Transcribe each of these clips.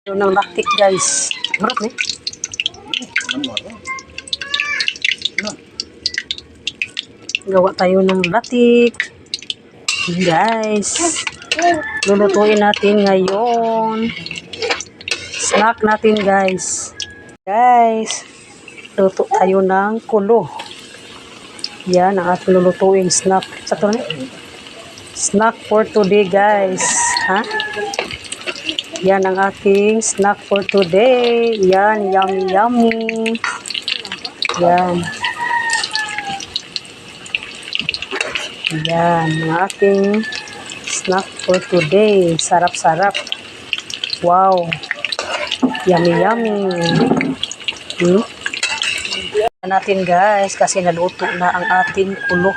Ito ng laktik guys. Marap nih. Gawa tayo ng latik. Guys. Lulutuin natin ngayon. Snack natin guys. Guys. Luto tayo ng kulo. Yan ang ating lulutuin snack. Sakto na. Snack for today guys. Ha? Yan ang aking snack for today. Yan, yummy yummy. Yan. Yan ang aking snack for today. Sarap-sarap. Wow. Yummy yummy. Natin guys kasi naluto na ang ating kulo.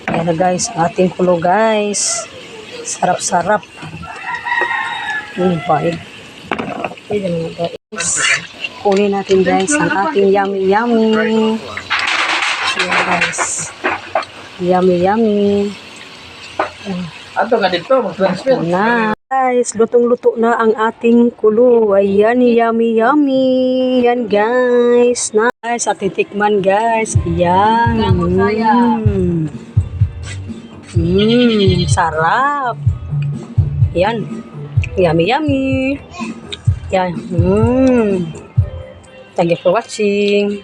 Yan na guys, ang ating kulo guys. Sarap-sarap. Baik. Ayan guys. Kunin natin guys ang ating yummy yummy. Ayan guys. Yummy yummy. Ato ka dito, mag-transfer. Na guys, lutong-luto na ang ating kulo. Ayan, yummy yummy. Yan guys. Na guys, at titikman guys. Ayan. Sarap. Ayan. Yummy yummy. Yan. Thank you for watching.